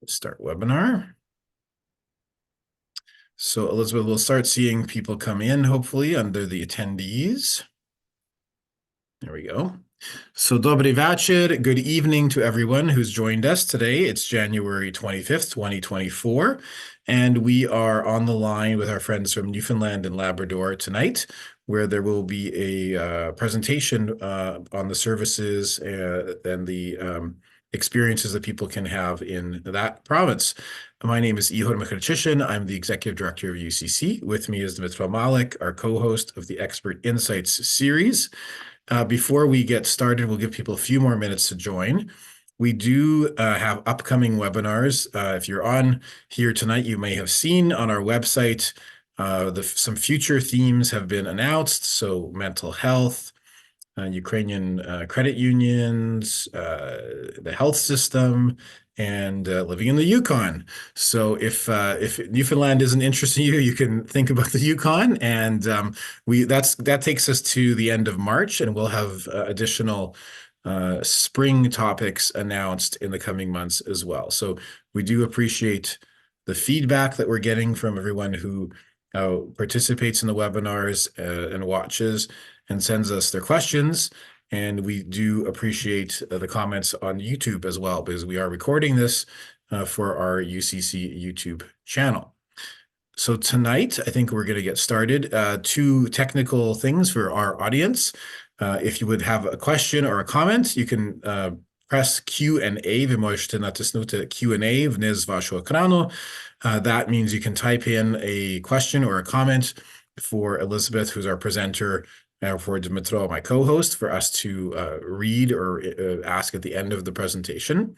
Start webinar. So Elizabeth, we'll start seeing people come in, hopefully, under the attendees. There we go. So dobry večer, good evening to everyone who's joined us today. It's January 25th, 2024, and we are on the line with our friends from Newfoundland and Labrador tonight, where there will be a presentation on the services and the experiences that people can have in that province. My name is Ihor Mikhailchishin. I'm the Executive Director of UCC. With me is Dmitro Malik, our co-host of the Expert Insights series. Before we get started, we'll give people a few more minutes to join. We do have upcoming webinars. If you're on here tonight, you may have seen on our website, some future themes have been announced. So mental health, Ukrainian credit unions, the health system, and living in the Yukon. So if Newfoundland isn't interesting you, you can think about the Yukon, and that takes us to the end of March, and we'll have additional spring topics announced in the coming months as well. So we do appreciate the feedback that we're getting from everyone who participates in the webinars and watches and sends us their questions. And we do appreciate the comments on YouTube as well, because we are recording this for our UCC YouTube channel. So tonight, I think we're going to get started. Two technical things for our audience. If you would have a question or a comment, you can press Q&A. Ви можете натиснути Q&A вниз вашого екрану. That means you can type in a question or a comment for Elizabeth, who's our presenter, for Dmitro, my co-host, for us to read or ask at the end of the presentation.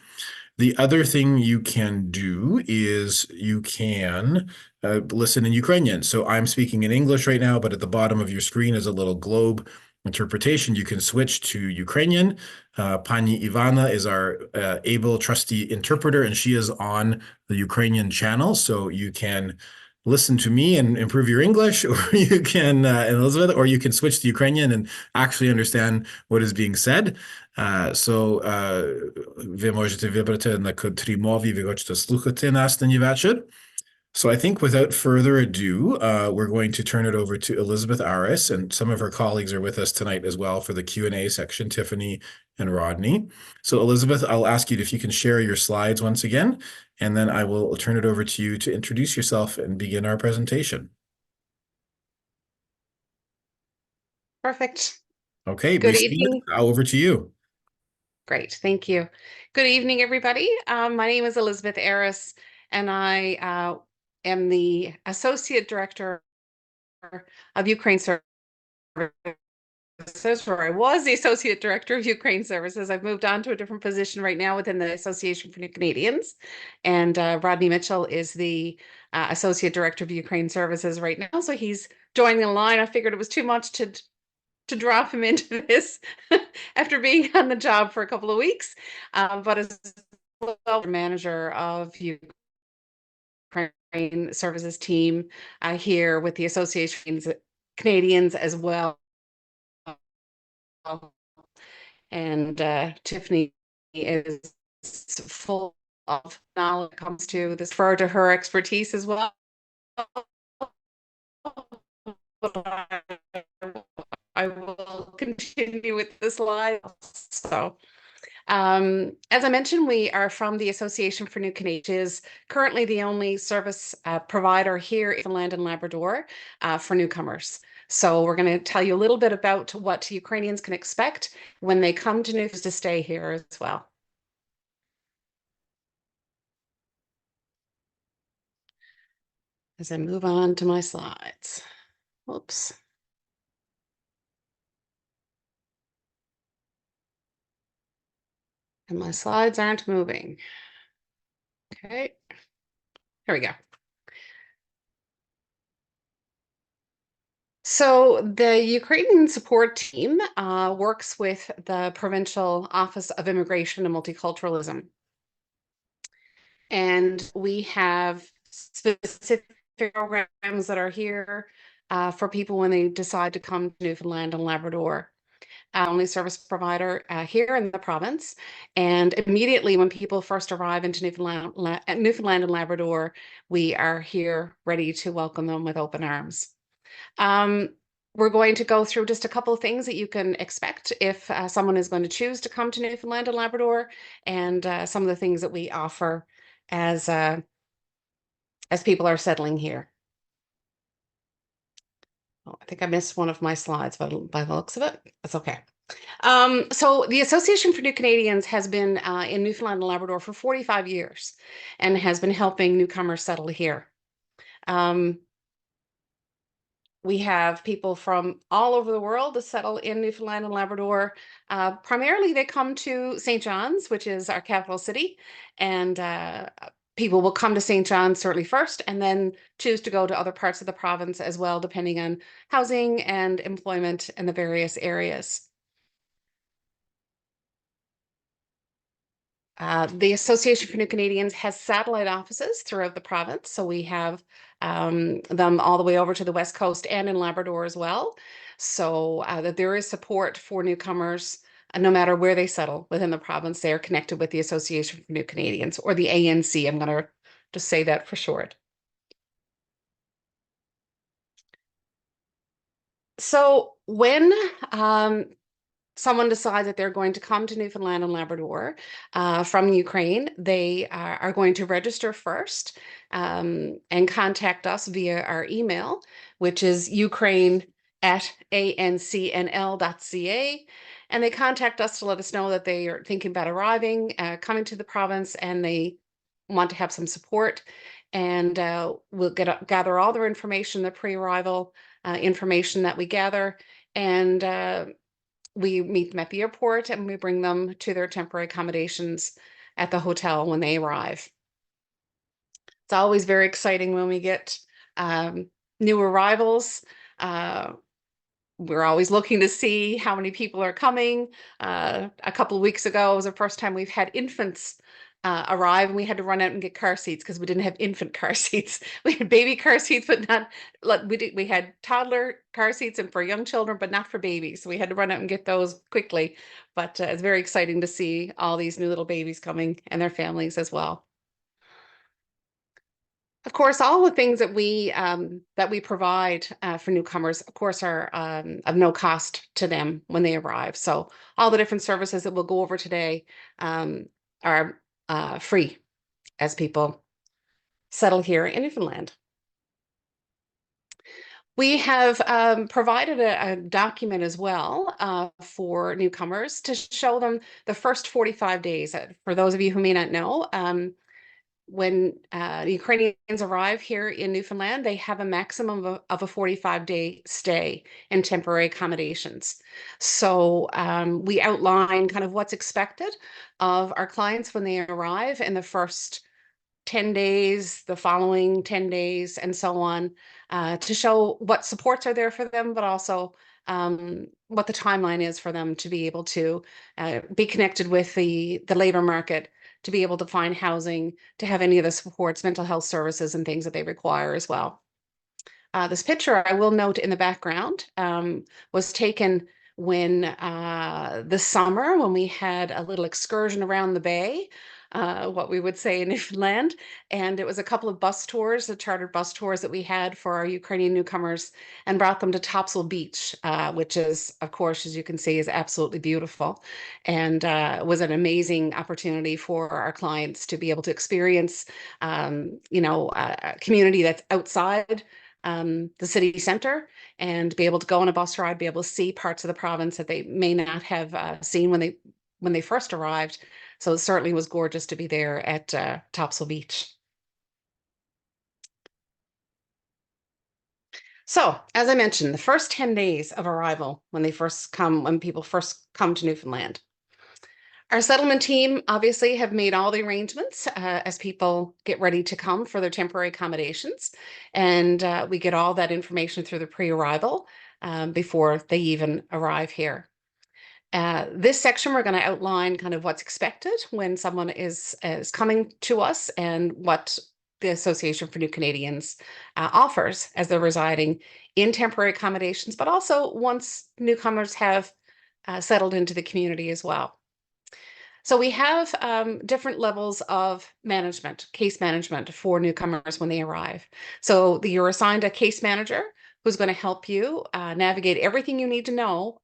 The other thing you can do is you can listen in Ukrainian. So I'm speaking in English right now, but at the bottom of your screen is a little globe interpretation. You can switch to Ukrainian. Pani Ivana is our able, trusty interpreter, and she is on the Ukrainian channel. So you can listen to me and improve your English, or you can, Elizabeth, or you can switch to Ukrainian and actually understand what is being said. Ви можете вибрати на котрій мові ви хочете слухати нас на вечір. So I think without further ado, we're going to turn it over to Elizabeth Aris, and some of her colleagues are with us tonight as well for the Q&A section, Tiffany and Rodney. So Elizabeth, I'll ask you if you can share your slides once again, and then I will turn it over to you to introduce yourself and begin our presentation. Perfect. Okay, Good evening. Over to you. Great, thank you. Good evening, everybody. My name is Elizabeth Aris, and I am the Associate Director of Ukraine Services, or I was the Associate Director of Ukraine Services. I've moved on to a different position right now within the Association for New Canadians, and Rodney Mitchell is the Associate Director of Ukraine Services right now, so he's joining the line. I figured it was too much to drop him into this after being on the job for a couple of weeks, but as well, manager of Ukraine Services team here with the Association of Canadians as well. And Tiffany is full of knowledge when it comes to this, refer to her expertise as well. I will continue with the slides. So, as I mentioned, we are from the Association for New Canadians, currently the only service provider here in Newfoundland and Labrador for newcomers. So we're going to tell you a little bit about what Ukrainians can expect when they come to Newfoundland to stay here as well. As I move on to my slides. Whoops. And my slides aren't moving. Okay, here we go. So the Ukrainian support team works with the Provincial Office of Immigration and Multiculturalism. And we have specific programs that are here for people when they decide to come to Newfoundland and Labrador. only service provider here in the province. And immediately when people first arrive into Newfoundland and Labrador, we are here ready to welcome them with open arms. We're going to go through just a couple of things that you can expect if someone is going to choose to come to Newfoundland and Labrador, and some of the things that we offer as people are settling here. Oh, I think I missed one of my slides, but by the looks of it, that's okay. So the Association for New Canadians has been in Newfoundland and Labrador for 45 years and has been helping newcomers settle here. We have people from all over the world to settle in Newfoundland and Labrador. Primarily, they come to St. John's, which is our capital city, and people will come to St. John's certainly first, and then choose to go to other parts of the province as well, depending on housing and employment in the various areas. The Association for New Canadians has satellite offices throughout the province. So we have them all the way over to the West Coast and in Labrador as well. So that there is support for newcomers, no matter where they settle within the province. They are connected with the Association for New Canadians, or the ANC. I'm going to just say that for short. So when someone decides that they're going to come to Newfoundland and Labrador from Ukraine, they are going to register first and contact us via our email, which is ukraine@ancnl.ca. And they contact us to let us know that they are thinking about arriving, coming to the province, and they want to have some support. And we'll gather all their information, the pre-arrival information that we gather, and we meet them at the airport, and we bring them to their temporary accommodations at the hotel when they arrive. It's always very exciting when we get new arrivals. We're always looking to see how many people are coming. A couple of weeks ago was the first time we've had infants arrive, and we had to run out and get car seats because we didn't have infant car seats. We had baby car seats, but not like we had toddler car seats and for young children, but not for babies. So we had to run out and get those quickly. But it's very exciting to see all these new little babies coming and their families as well. Of course, all the things that we provide for newcomers, of course, are of no cost to them when they arrive. So all the different services that we'll go over today are free as people settle here in Newfoundland. We have provided a document as well for newcomers to show them the first 45 days. For those of you who may not know, when Ukrainians arrive here in Newfoundland, they have a maximum of a 45-day stay in temporary accommodations. So we outline kind of what's expected of our clients when they arrive in the first 10 days, the following 10 days, and so on, to show what supports are there for them, but also what the timeline is for them to be able to be connected with the labor market, to be able to find housing, to have any of the supports, mental health services, and things that they require as well. This picture, I will note in the background, was taken when this summer, when we had a little excursion around the bay, what we would say in Newfoundland. And it was a couple of bus tours, the chartered bus tours that we had for our Ukrainian newcomers, and brought them to Topsail Beach, which is, of course, as you can see, is absolutely beautiful. And was an amazing opportunity for our clients to be able to experience, a community that's outside the city center, and be able to go on a bus ride, be able to see parts of the province that they may not have seen when they first arrived. So it certainly was gorgeous to be there at Topsail Beach. So, as I mentioned, the first 10 days of arrival when people first come to Newfoundland. Our settlement team obviously have made all the arrangements as people get ready to come for their temporary accommodations. And we get all that information through the pre-arrival before they even arrive here. This section, we're going to outline kind of what's expected when someone is coming to us, and what the Association for New Canadians offers as they're residing in temporary accommodations, but also once newcomers have settled into the community as well. So we have different levels of management, case management for newcomers when they arrive. So you're assigned a case manager who's going to help you navigate everything you need to know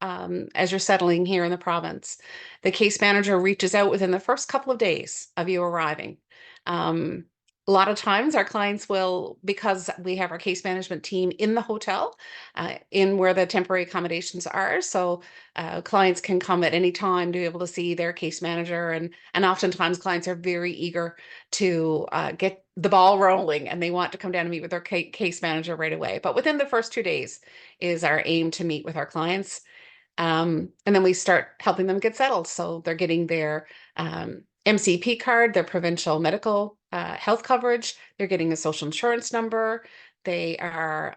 as you're settling here in the province. The case manager reaches out within the first couple of days of you arriving. A lot of times our clients will, because we have our case management team in the hotel, in where the temporary accommodations are. So clients can come at any time to be able to see their case manager. And oftentimes clients are very eager to get the ball rolling and they want to come down and meet with their case manager right away. But within the first 2 days is our aim to meet with our clients. And then we start helping them get settled. So they're getting their MCP card, their provincial medical health coverage. They're getting a social insurance number. They are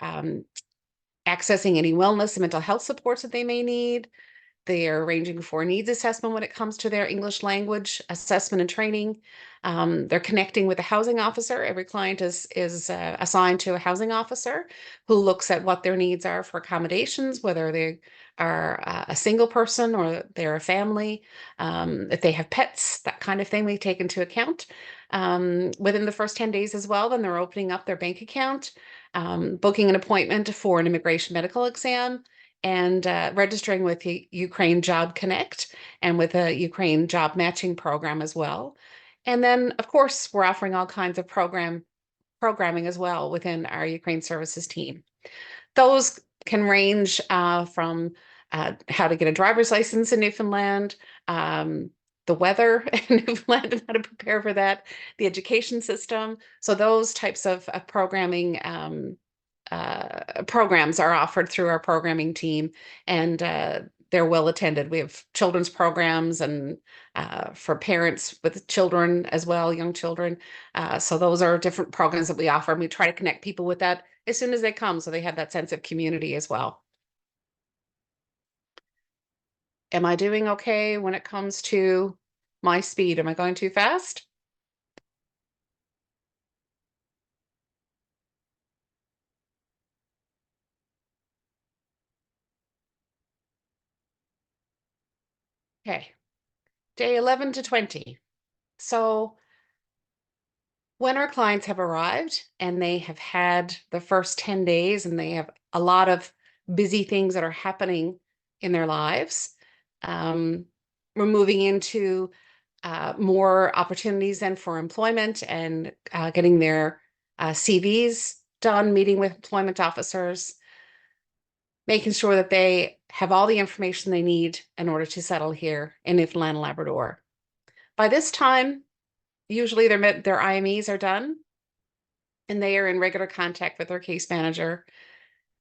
accessing any wellness and mental health supports that they may need. They are arranging for needs assessment when it comes to their English language assessment and training. They're connecting with a housing officer. Every client is assigned to a housing officer who looks at what their needs are for accommodations, whether they are a single person or they're a family. If they have pets, that kind of thing we take into account. Within the first 10 days as well, then they're opening up their bank account, booking an appointment for an immigration medical exam, and registering with the Ukraine Job Connect and with a Ukraine job matching program as well. And then, of course, we're offering all kinds of programming as well within our Ukraine services team. Those can range from how to get a driver's license in Newfoundland, the weather in Newfoundland and how to prepare for that, the education system. So those types of programming programs are offered through our programming team, and they're well attended. We have children's programs and for parents with children as well, young children. So those are different programs that we offer, and we try to connect people with that as soon as they come, so they have that sense of community as well. Am I doing okay when it comes to my speed? Am I going too fast? Okay, day 11 to 20. So when our clients have arrived and they have had the first 10 days and they have a lot of busy things that are happening in their lives, we're moving into more opportunities then for employment and getting their CVs done, meeting with employment officers, making sure that they have all the information they need in order to settle here in Newfoundland and Labrador. By this time, usually their IMEs are done and they are in regular contact with their case manager,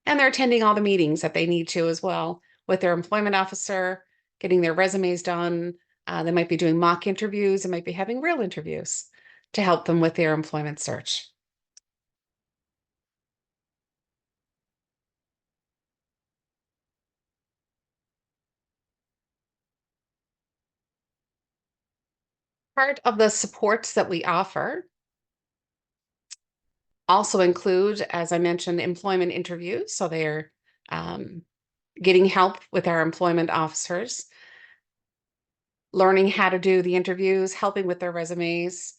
and they're attending all the meetings that they need to as well with their employment officer, getting their resumes done. They might be doing mock interviews, they might be having real interviews to help them with their employment search. Part of the supports that we offer also include, as I mentioned, employment interviews. So they're getting help with our employment officers, learning how to do the interviews, helping with their resumes.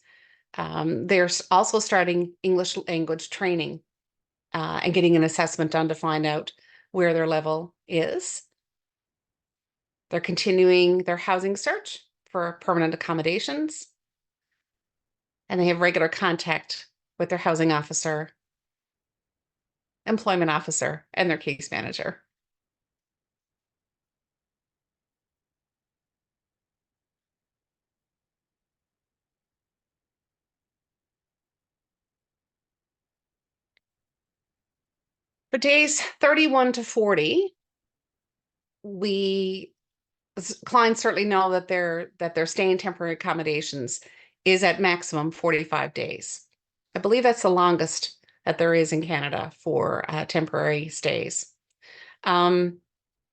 They're also starting English language training and getting an assessment done to find out where their level is. They're continuing their housing search for permanent accommodations. And they have regular contact with their housing officer, employment officer, and their case manager. For days 31 to 40, clients certainly know that their stay in temporary accommodations is at maximum 45 days. I believe that's the longest that there is in Canada for temporary stays. So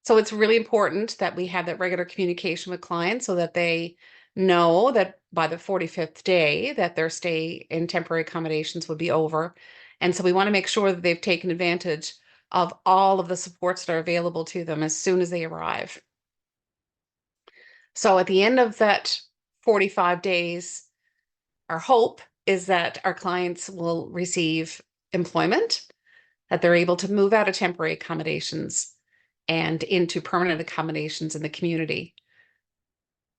it's really important that we have that regular communication with clients so that they know that by the 45th day that their stay in temporary accommodations would be over. And so we want to make sure that they've taken advantage of all of the supports that are available to them as soon as they arrive. So at the end of that 45 days, our hope is that our clients will receive employment, that they're able to move out of temporary accommodations and into permanent accommodations in the community.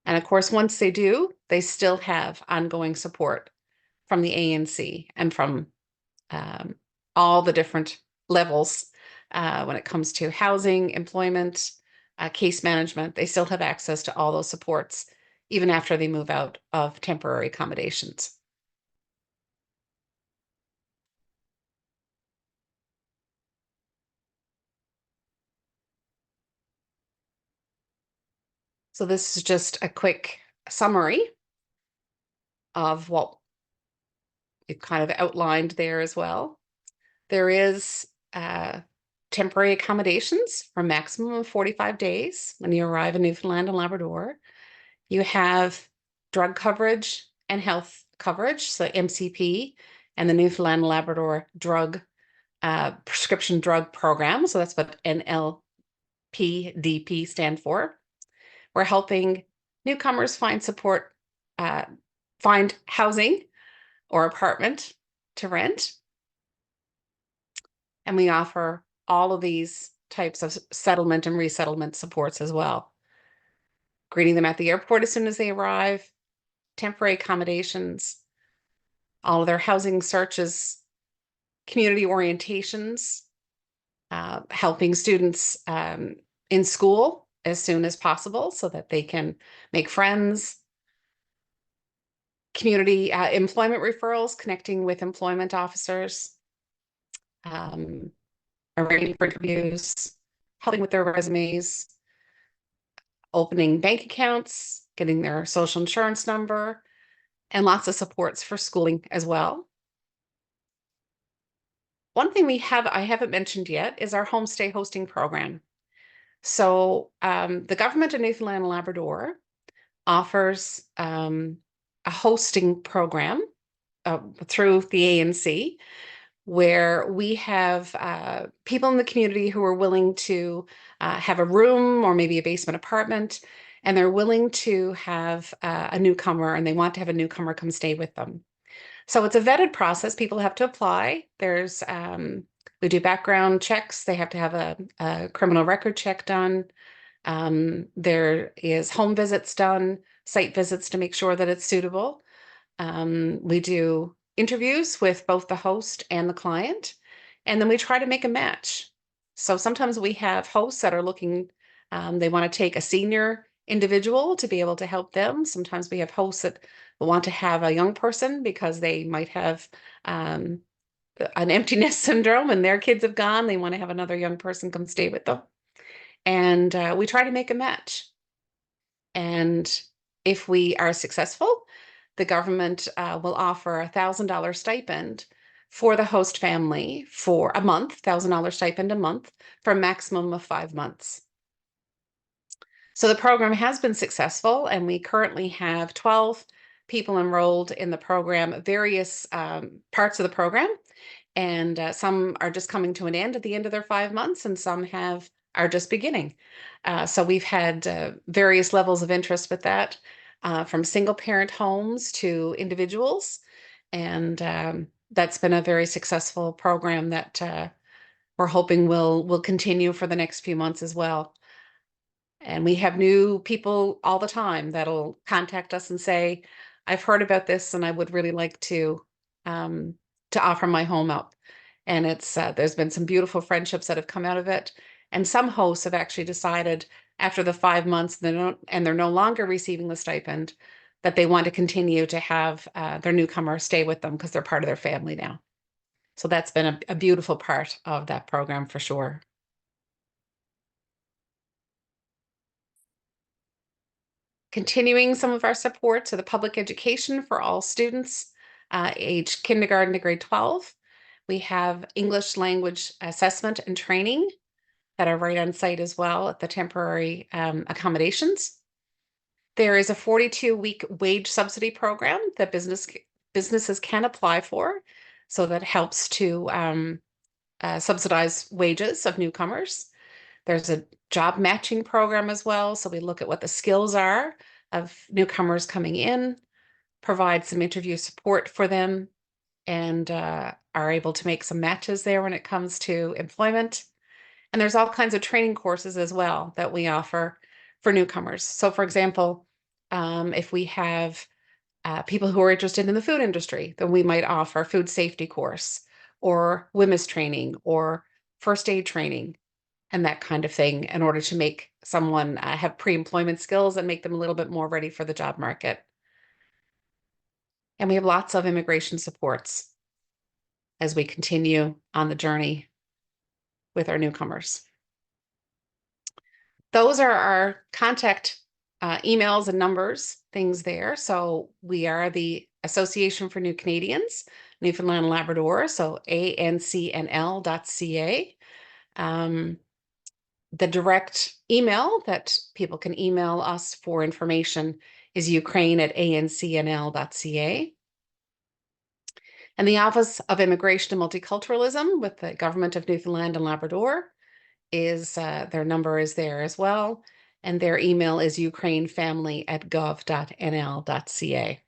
And of course, once they do, they still have ongoing support from the ANC and from all the different levels when it comes to housing, employment, case management. They still have access to all those supports, even after they move out of temporary accommodations. So this is just a quick summary of what it kind of outlined there as well. There is temporary accommodations for a maximum of 45 days when you arrive in Newfoundland and Labrador. You have drug coverage and health coverage, so MCP and the Newfoundland and Labrador drug prescription drug program. So that's what NLPDP stand for. We're helping newcomers find support, find housing or apartment to rent. And we offer all of these types of settlement and resettlement supports as well. Greeting them at the airport as soon as they arrive, temporary accommodations, all of their housing searches, community orientations, helping students in school as soon as possible so that they can make friends, community employment referrals, connecting with employment officers, arranging for interviews, helping with their resumes, opening bank accounts, getting their social insurance number, and lots of supports for schooling as well. One thing I haven't mentioned yet is our homestay hosting program. So the government of Newfoundland and Labrador offers a hosting program through the ANC, where we have people in the community who are willing to have a room or maybe a basement apartment, and they're willing to have a newcomer, and they want to have a newcomer come stay with them. So it's a vetted process. People have to apply. There's we do background checks. They have to have a criminal record check done. There is home visits done, site visits to make sure that it's suitable. We do interviews with both the host and the client, and then we try to make a match. So sometimes we have hosts that are looking, they want to take a senior individual to be able to help them. Sometimes we have hosts that want to have a young person because they might have an empty nest syndrome and their kids have gone. They want to have another young person come stay with them. And we try to make a match. And if we are successful, the government will offer a $1,000 stipend for the host family for a month, $1,000 stipend a month for a maximum of 5 months. So the program has been successful, and we currently have 12 people enrolled in the program, various parts of the program, and some are just coming to an end at the end of their 5 months, and some are just beginning. So we've had various levels of interest with that, from single parent homes to individuals, and that's been a very successful program that we're hoping will continue for the next few months as well. And we have new people all the time that'll contact us and say, I've heard about this and I would really like to offer my home up. And there's been some beautiful friendships that have come out of it. And some hosts have actually decided after the 5 months they're no longer receiving the stipend, that they want to continue to have their newcomer stay with them because they're part of their family now. So that's been a beautiful part of that program for sure. Continuing some of our support to the public education for all students age kindergarten to grade 12. We have English language assessment and training that are right on site as well at the temporary accommodations. There is a 42-week wage subsidy program that businesses can apply for, so that helps to subsidize wages of newcomers. There's a job matching program as well. So we look at what the skills are of newcomers coming in, provide some interview support for them, and are able to make some matches there when it comes to employment. And there's all kinds of training courses as well that we offer for newcomers. So for example, if we have people who are interested in the food industry, then we might offer food safety course or WMIS training or first aid training and that kind of thing in order to make someone have pre-employment skills and make them a little bit more ready for the job market. And we have lots of immigration supports as we continue on the journey with our newcomers. Those are our contact emails and numbers, things there. So we are the Association for New Canadians, Newfoundland and Labrador, so ancnl.ca. The direct email that people can email us for information is ukraine@ancnl.ca. And the Office of Immigration and Multiculturalism with the Government of Newfoundland and Labrador is, their number is there as well. And their email is ukrainefamily@gov.nl.ca.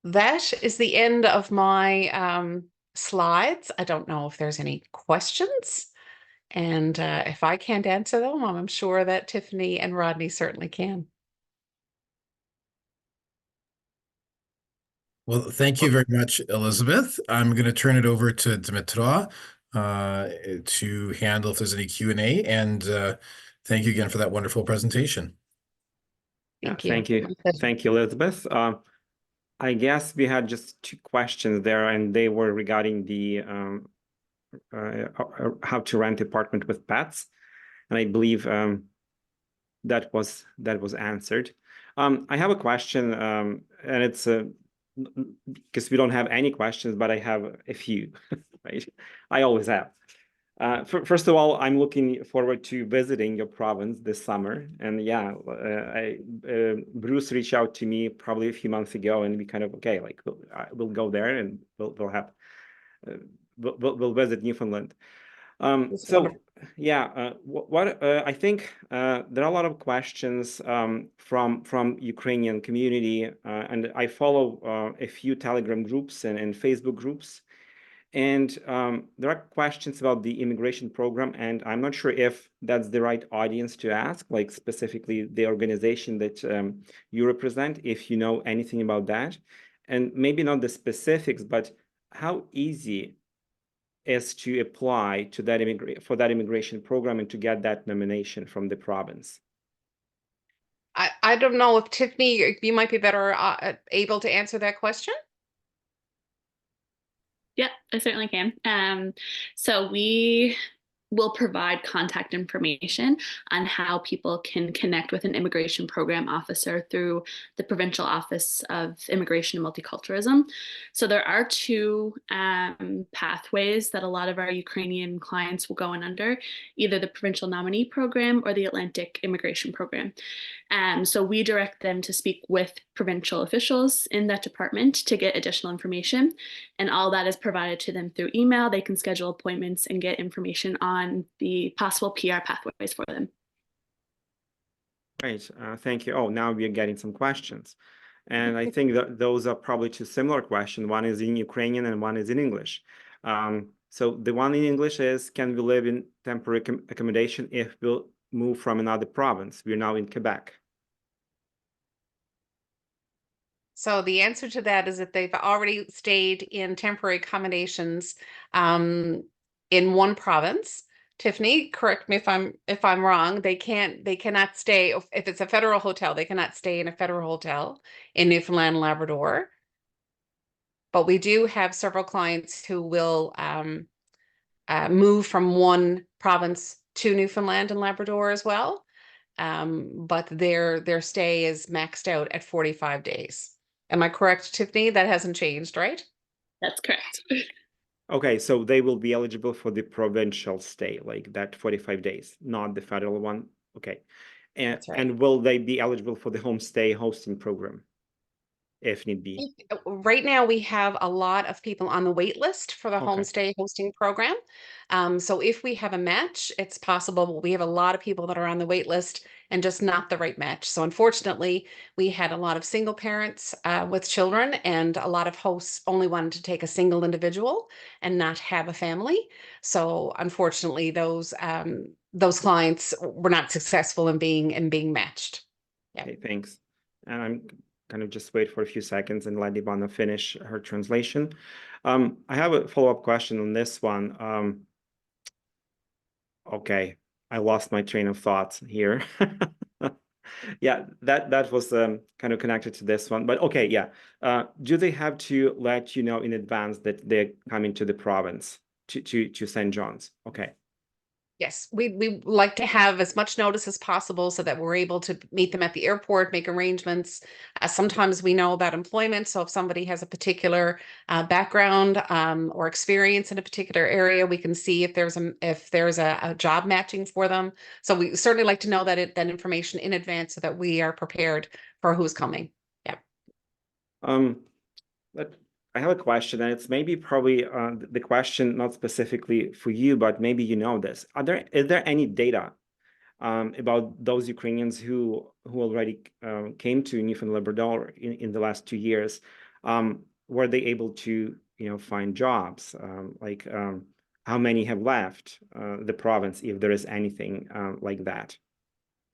That is the end of my slides. I don't know if there's any questions. And if I can't answer them, I'm sure that Tiffany and Rodney certainly can. Well, thank you very much, Elizabeth. I'm going to turn it over to Dmitra to handle if there's any Q&A. And thank you again for that wonderful presentation. Thank you. Thank you. Thank you, Elizabeth. I guess we had just two questions there, and they were regarding the how to rent apartment with pets, and I believe that was answered. I have a question, and it's because we don't have any questions, but I have a few. Right? I always have. First of all, I'm looking forward to visiting your province this summer, and yeah, Bruce reached out to me probably a few months ago, and we kind of like we'll go there and we'll have we'll visit Newfoundland. So yeah, I think there are a lot of questions from Ukrainian community, and I follow a few Telegram groups and Facebook groups. And there are questions about the immigration program, and I'm not sure if that's the right audience to ask, like specifically the organization that you represent, if you know anything about that. And maybe not the specifics, but how easy is to apply to that for that immigration program and to get that nomination from the province? I don't know if Tiffany, you might be better able to answer that question. Yeah, I certainly can. So we will provide contact information on how people can connect with an immigration program officer through the Provincial Office of Immigration and Multiculturalism. So there are two pathways that a lot of our Ukrainian clients will go in under, either the Provincial Nominee Program or the Atlantic Immigration Program. So we direct them to speak with provincial officials in that department to get additional information. And all that is provided to them through email. They can schedule appointments and get information on the possible PR pathways for them. Great, thank you. Oh, now we are getting some questions. And I think that those are probably two similar questions. One is in Ukrainian and one is in English. So the one in English is, can we live in temporary accommodation if we'll move from another province? We're now in Quebec. So the answer to that is that they've already stayed in temporary accommodations in one province. Tiffany, correct me if I'm wrong. They cannot stay if it's a federal hotel. They cannot stay in a federal hotel in Newfoundland and Labrador. But we do have several clients who will move from one province to Newfoundland and Labrador as well. But their stay is maxed out at 45 days. Am I correct, Tiffany? That hasn't changed, right? That's correct. Okay, so they will be eligible for the provincial stay, like that 45 days, not the federal one. Okay. And, That's right. and will they be eligible for the homestay hosting program? if need be? Right now, we have a lot of people on the wait list for the Okay. homestay hosting program. So if we have a match, it's possible, but we have a lot of people that are on the wait list and just not the right match. So unfortunately, we had a lot of single parents with children, and a lot of hosts only wanted to take a single individual and not have a family. So unfortunately, those clients were not successful in being matched. Yeah. Okay, thanks. And I'm kind of just wait for a few seconds and let Ivana finish her translation. I have a follow-up question on this one. Okay, I lost my train of thought here. Yeah, that was kind of connected to this one, but okay, yeah. Do they have to let you know in advance that they're coming to the province, to St. John's? Okay. Yes, we like to have as much notice as possible so that we're able to meet them at the airport, make arrangements. Sometimes we know about employment, so if somebody has a particular background or experience in a particular area, we can see if there's a job matching for them. So we certainly like to know that information in advance so that we are prepared for who's coming. Yeah. But I have a question, and it's maybe probably the question not specifically for you, but maybe you know this. Is there any data about those Ukrainians who already came to Newfoundland Labrador in the last 2 years? Were they able to find jobs? How many have left the province, if there is anything like that?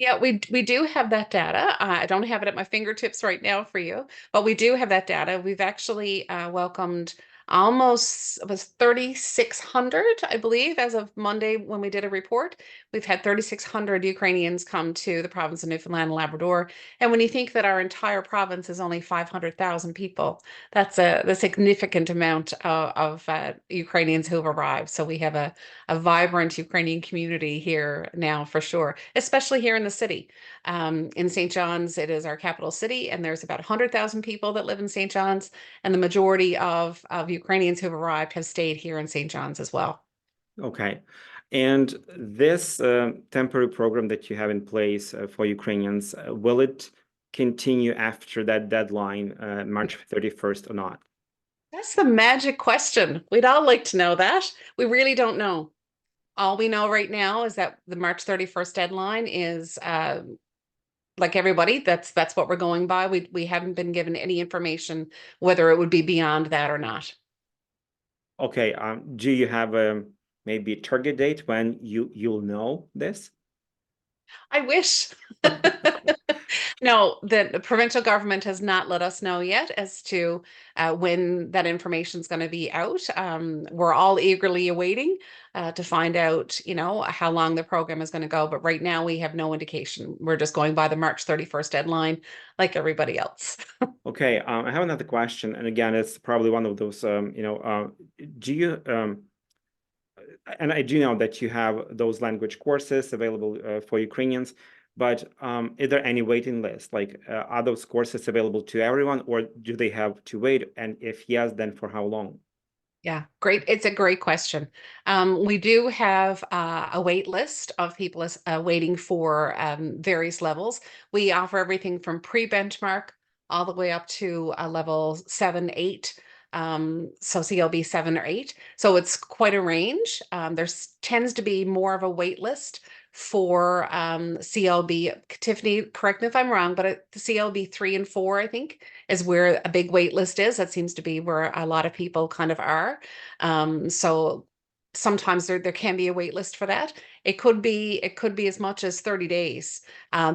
Yeah, we do have that data. I don't have it at my fingertips right now for you, but we do have that data. We've actually welcomed almost, it was 3,600, I believe, as of Monday when we did a report. We've had 3,600 Ukrainians come to the province of Newfoundland and Labrador. And when you think that our entire province is only 500,000 people, that's a significant amount of Ukrainians who've arrived. So we have a vibrant Ukrainian community here now for sure, especially here in the city. In St. John's, it is our capital city, and there's about 100,000 people that live in St. John's, and the majority of Ukrainians who've arrived have stayed here in St. John's as well. Okay. And this temporary program that you have in place for Ukrainians, will it continue after that deadline, March 31st or not? That's the magic question. We'd all like to know that. We really don't know. All we know right now is that the March 31st deadline is like everybody, that's what we're going by. We haven't been given any information whether it would be beyond that or not. Okay. Do you have maybe a target date when you'll know this? I wish. No, the provincial government has not let us know yet as to when that information is going to be out. We're all eagerly awaiting to find out, how long the program is going to go. But right now we have no indication. We're just going by the March 31st deadline, like everybody else. Okay. I have another question, and again, it's probably one of those. Do you? And I do know that you have those language courses available for Ukrainians, but is there any waiting list? Like, are those courses available to everyone, or do they have to wait? And if yes, then for how long? Yeah, great. It's a great question. We do have a wait list of people waiting for various levels. We offer everything from pre-benchmark all the way up to a level 7, 8. So CLB 7 or 8. So it's quite a range. There's tends to be more of a wait list for CLB. Tiffany, correct me if I'm wrong, but the CLB 3 and 4, I think, is where a big wait list is. That seems to be where a lot of people kind of are. So sometimes there can be a wait list for that. It could be as much as 30 days.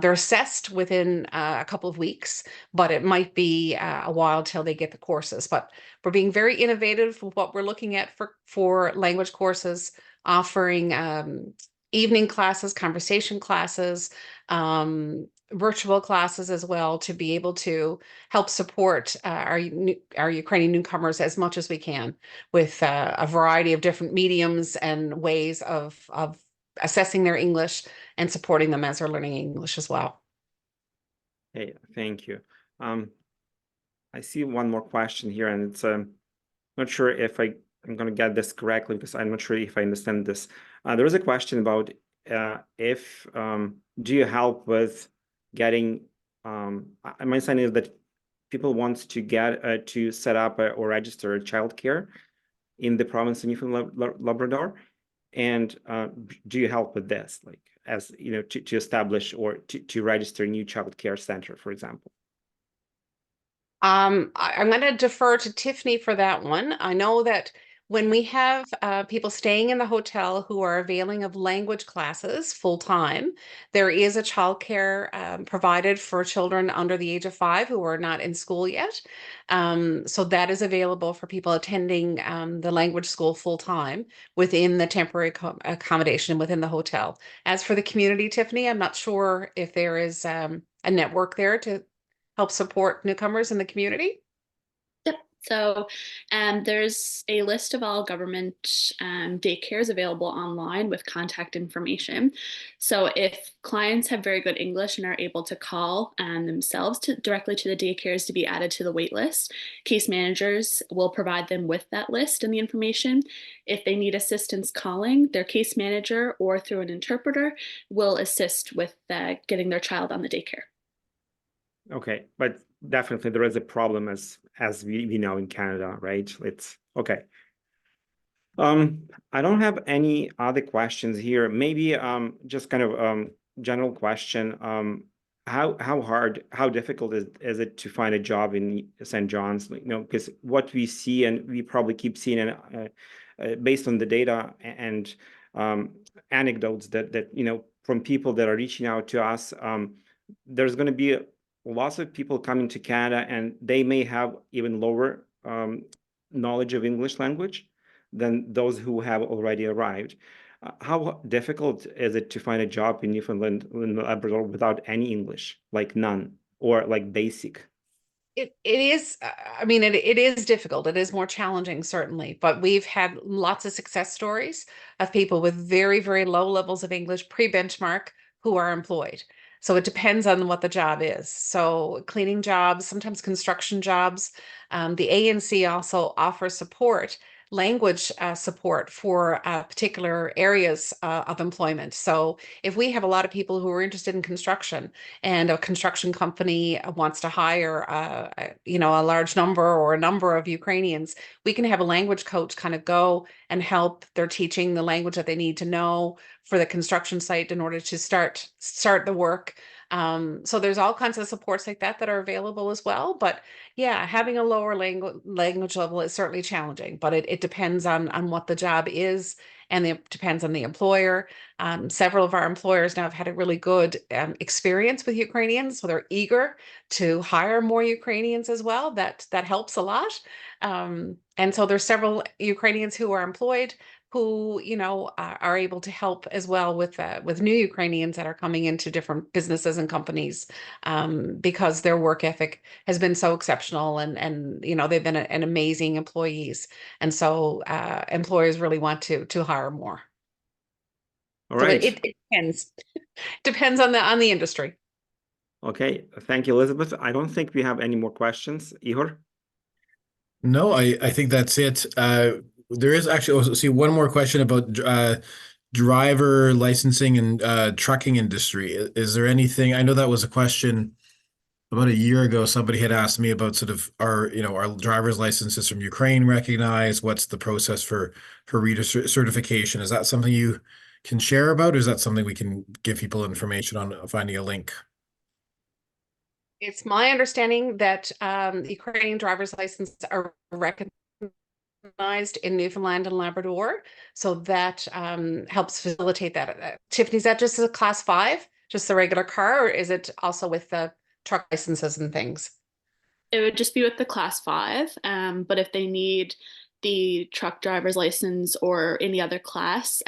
They're assessed within a couple of weeks, but it might be a while till they get the courses. But we're being very innovative with what we're looking at for language courses, offering evening classes, conversation classes, virtual classes as well, to be able to help support our Ukrainian newcomers as much as we can with a variety of different mediums and ways of assessing their English and supporting them as they're learning English as well. Hey, thank you. I see one more question here, and it's not sure if I'm going to get this correctly, because I'm not sure if I understand this. There is a question about if do you help with getting, my understanding is that people want to get to set up or register childcare in the province of Newfoundland, Labrador, and do you help with this, like as you know, to establish or to register a new childcare center, for example? I'm going to defer to Tiffany for that one. I know that when we have people staying in the hotel who are availing of language classes full time, there is a childcare provided for children under the age of 5 who are not in school yet. So that is available for people attending the language school full time within the temporary accommodation within the hotel. As for the community, Tiffany, I'm not sure if there is a network there to help support newcomers in the community. Yep. So there's a list of all government daycares available online with contact information. So if clients have very good English and are able to call themselves directly to the daycares to be added to the wait list, case managers will provide them with that list and the information. If they need assistance calling, their case manager or through an interpreter will assist with getting their child on the daycare. Okay, but definitely there is a problem as we know in Canada, right? It's okay. I don't have any other questions here. Maybe just kind of general question. How difficult is it to find a job in St. John's? You know, because what we see and we probably keep seeing, and based on the data and anecdotes that you know from people that are reaching out to us, there's going to be lots of people coming to Canada, and they may have even lower knowledge of English language than those who have already arrived. How difficult is it to find a job in Newfoundland and Labrador without any English, like none, or like basic? It is, I mean, it is difficult. It is more challenging, certainly, but we've had lots of success stories of people with very, very low levels of English pre-benchmark who are employed. So it depends on what the job is. So cleaning jobs, sometimes construction jobs. The ANC also offers support, language support for particular areas of employment. So if we have a lot of people who are interested in construction and a construction company wants to hire, you know, a large number or a number of Ukrainians, we can have a language coach kind of go and help. They're teaching the language that they need to know for the construction site in order to start the work. So there's all kinds of supports like that are available as well. But yeah, having a lower language level is certainly challenging, but it depends on what the job is, and it depends on the employer. Several of our employers now have had a really good experience with Ukrainians, so they're eager to hire more Ukrainians as well. That helps a lot. And so there's several Ukrainians who are employed who, you know, are able to help as well with new Ukrainians that are coming into different businesses and companies, because their work ethic has been so exceptional, and you know, they've been an amazing employees, and so employers really want to hire more. All right. So it depends on the industry. Okay, thank you, Elizabeth. I don't think we have any more questions. Ihor? No, I think that's it. There is actually, see, one more question about driver licensing and trucking industry. Is there anything? I know that was a question about a year ago. Somebody had asked me about sort of our driver's licenses from Ukraine recognized. What's the process for reader certification? Is that something you can share about, or is that something we can give people information on finding a link? It's my understanding that Ukrainian driver's licenses are recognized in Newfoundland and Labrador, so that helps facilitate that. Tiffany, is that just a class 5, just the regular car, or is it also with the truck licenses and things? It would just be with the class 5, but if they need the truck driver's license or any other class,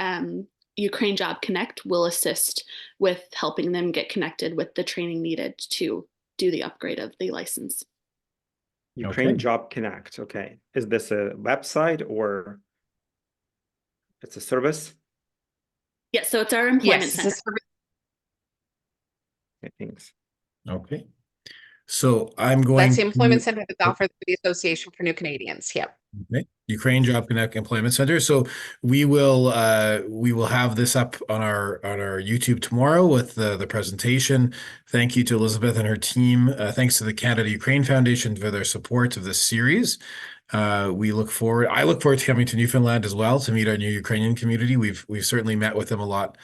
Ukraine Job Connect will assist with helping them get connected with the training needed to do the upgrade of the license. Ukraine Job Connect. Okay. Is this a website or it's a service? Yeah, so it's our employment center. Okay, thanks. Okay. So I'm going That's the employment to, center that's offered through the Association for New Canadians. Yep. Okay. Ukraine Job Connect Employment Center. So we will have this up on our YouTube tomorrow with the presentation. Thank you to Elizabeth and her team. Thanks to the Canada Ukraine Foundation for their support of this series. I look forward to coming to Newfoundland as well to meet our new Ukrainian community. We've certainly met with them a lot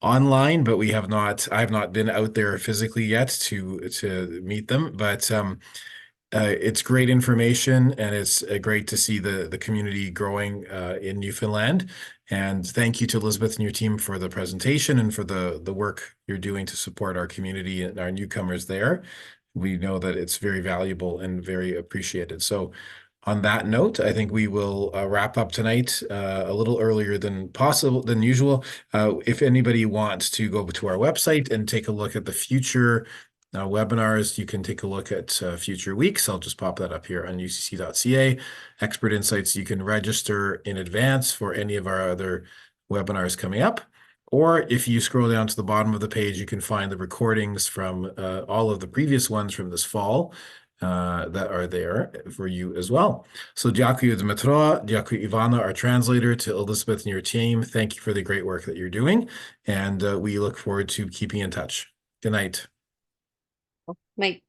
online, but I have not been out there physically yet to meet them. But it's great information, and it's great to see the community growing in Newfoundland. And thank you to Elizabeth and your team for the presentation and for the work you're doing to support our community and our newcomers there. We know that it's very valuable and very appreciated. So on that note, I think we will wrap up tonight a little earlier than usual. If anybody wants to go to our website and take a look at the future webinars, you can take a look at future weeks. I'll just pop that up here on ucc.ca. Expert Insights, you can register in advance for any of our other webinars coming up. Or if you scroll down to the bottom of the page, you can find the recordings from all of the previous ones from this fall that are there for you as well. So дякую, Dmytro, дякую, Ivana, our translator, to Elizabeth and your team. Thank you for the great work that you're doing. And we look forward to keeping in touch. Good night. Night.